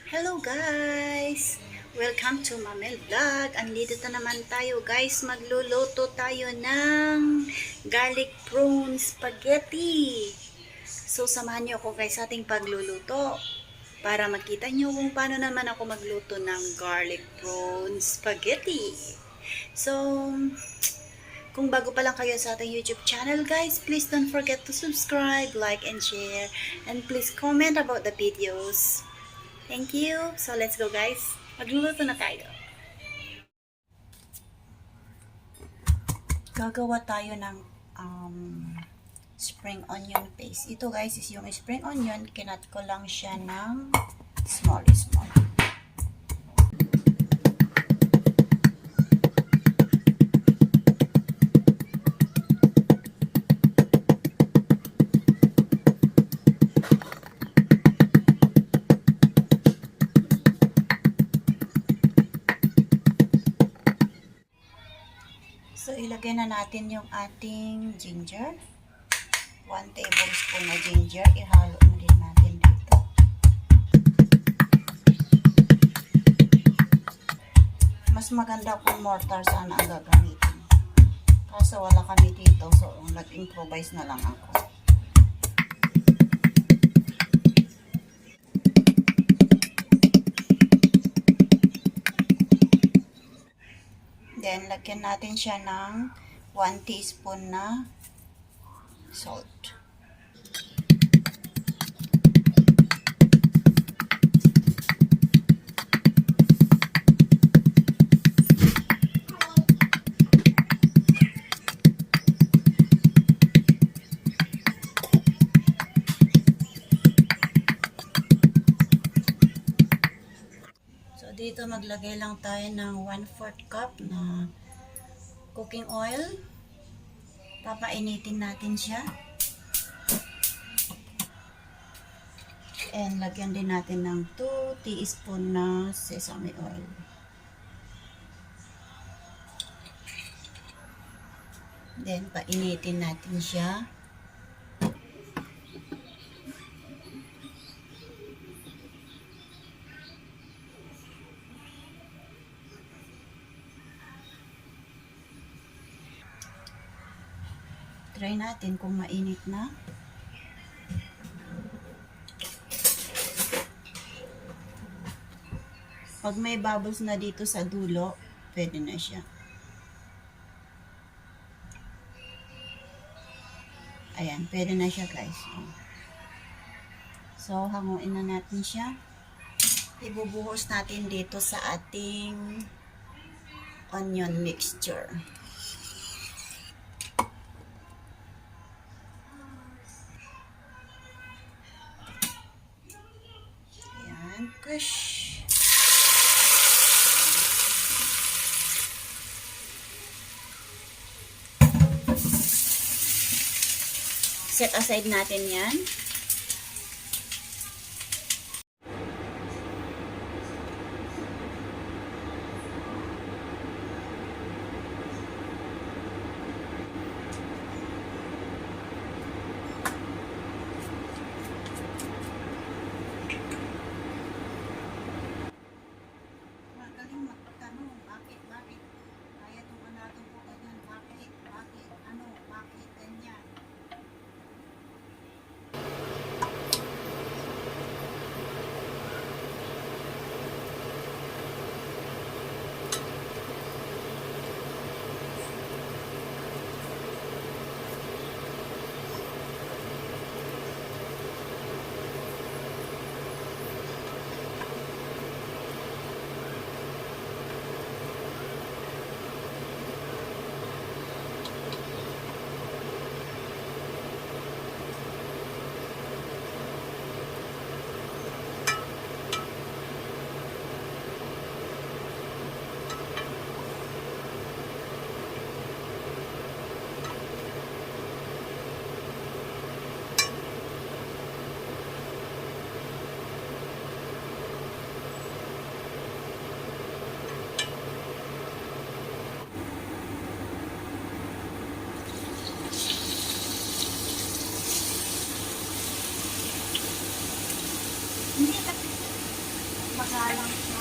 Hello guys! Welcome to Mamel Vlog. Andito na naman tayo guys. Magluluto tayo ng garlic prawn spaghetti. So samahan niyo ako guys sa ating pagluluto para makita niyo kung paano naman ako magluto ng garlic prawn spaghetti. So, kung bago pa lang kayo sa ating YouTube channel guys, please don't forget to subscribe, like, and share. And please comment about the videos. Thank you. So, let's go guys. Magluluto na tayo. Gagawa tayo ng spring onion paste. Ito guys is yung spring onion. Kinat ko lang siya ng small. So, ilagay na natin yung ating ginger. 1 tablespoon na ginger. Ihalo na din natin dito. Mas maganda kung mortar sana ang gagamitin. Kaso wala kami dito. So, nag-improvise na lang ako. Then, lagyan natin siya ng 1 teaspoon na salt. So, dito maglagay lang tayo ng 1/4 cup na cooking oil. Papainitin natin siya. And lagyan din natin ng 2 teaspoon na sesame oil. Then, painitin natin siya. Try natin kung mainit na. Pag may bubbles na dito sa dulo, pwede na siya. Ayan, pwede na siya guys. So, hanguin na natin siya. Ibubuhos natin dito sa ating onion mixture. Ayan, push. Set aside natin yan. Magaling magtanong, bakit? Kaya itong anatong po ganyan, bakit, ganyan. Magalang siya.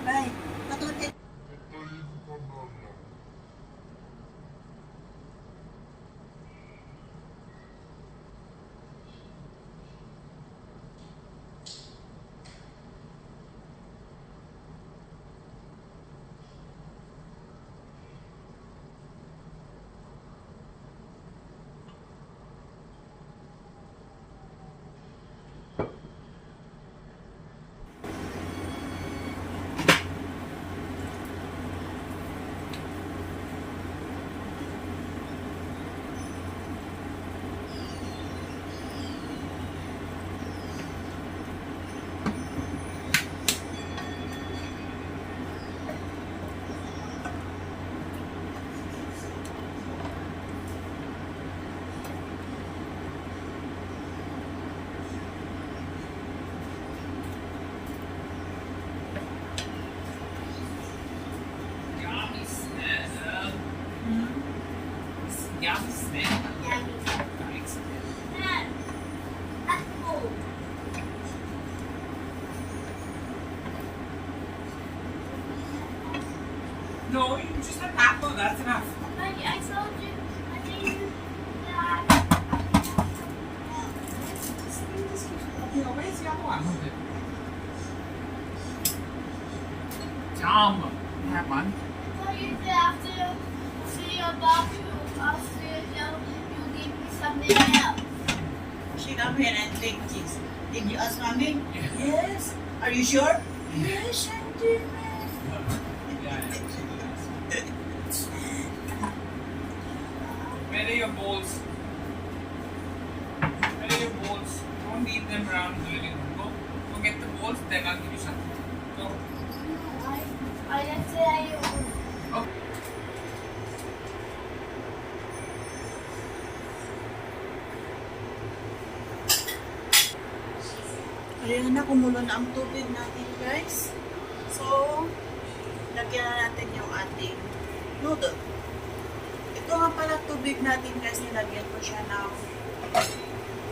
Bye. Patutin. Yummy smell. No, you just have apple, that's enough. I told you. I think that. Where's the other one? Yum. Have one. I thought you said after see about you, after you give me something else. She come here and take this. Did you ask mommy? Yeah. Yes. Are you sure? Yes, I did. Where are your bowls? Where are your bowls? Don't leave them around the living room. Go get the bowls, then I'll give you something. Go. I just said I Okay. Ayan na, kumulo na ang tubig natin, guys. So, lagyan na natin yung ating noodle. Ito nga pala tubig natin, guys. Nilagyan ko siya ng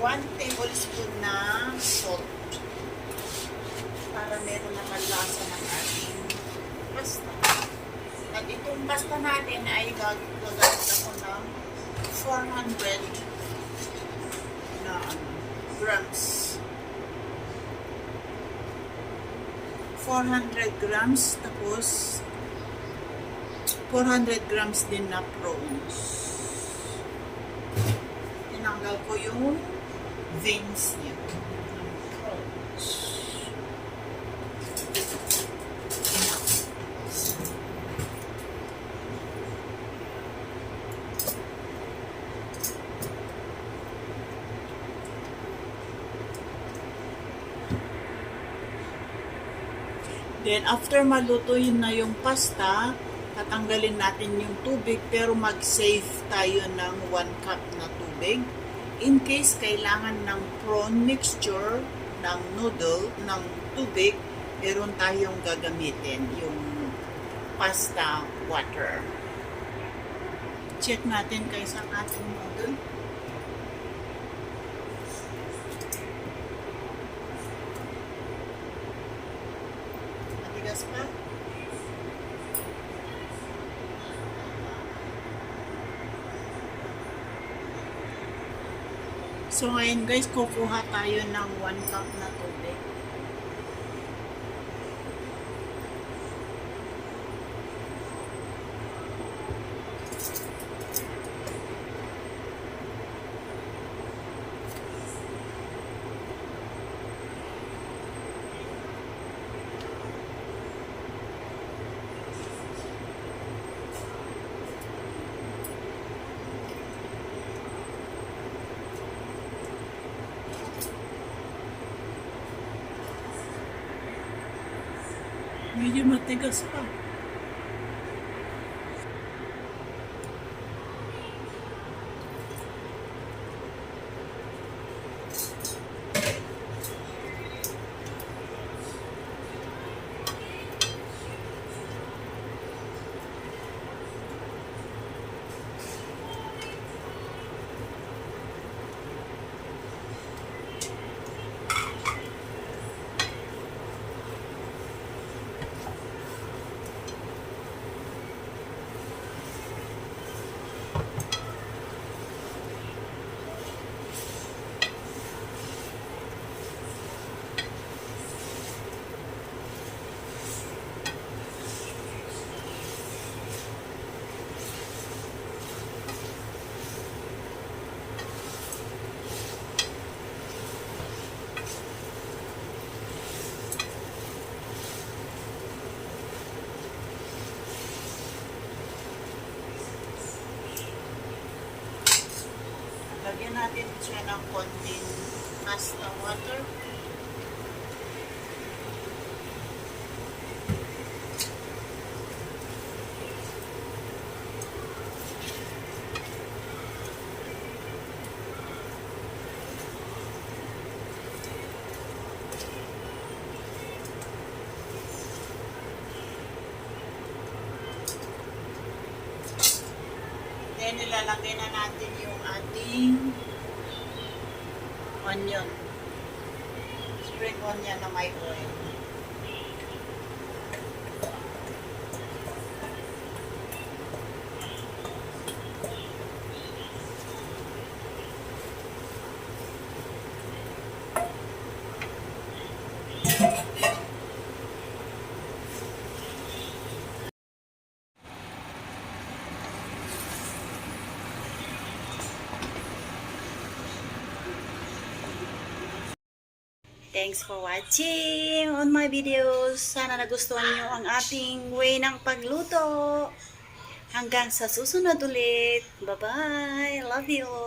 1 tablespoon na salt. Para meron naman lasa ng ating pasta. At itong pasta natin ay gagamit ako ng 400 na grams. 400 grams, tapos 400 grams din na prawns. Tinanggal ko yung veins niya ng prawns. Then, after malutuin na yung pasta, tatanggalin natin yung tubig, pero mag-save tayo ng 1 cup na tubig. In case kailangan ng prawn mixture, ng noodle, ng tubig, meron tayong gagamitin, yung pasta water. Check natin guys ang ating noodle. Matigas pa? So ngayon guys, kukuha tayo ng 1 cup na tubig. Medyo matigas pa. Lagyan natin siya ng konting pasta water. Then, ilalagay na natin yung ating onion. Spring onion na may oil. Thanks for watching on my videos. Sana nagustuhan niyo ang ating way ng pagluto. Hanggang sa susunod ulit. Bye-bye. Love you.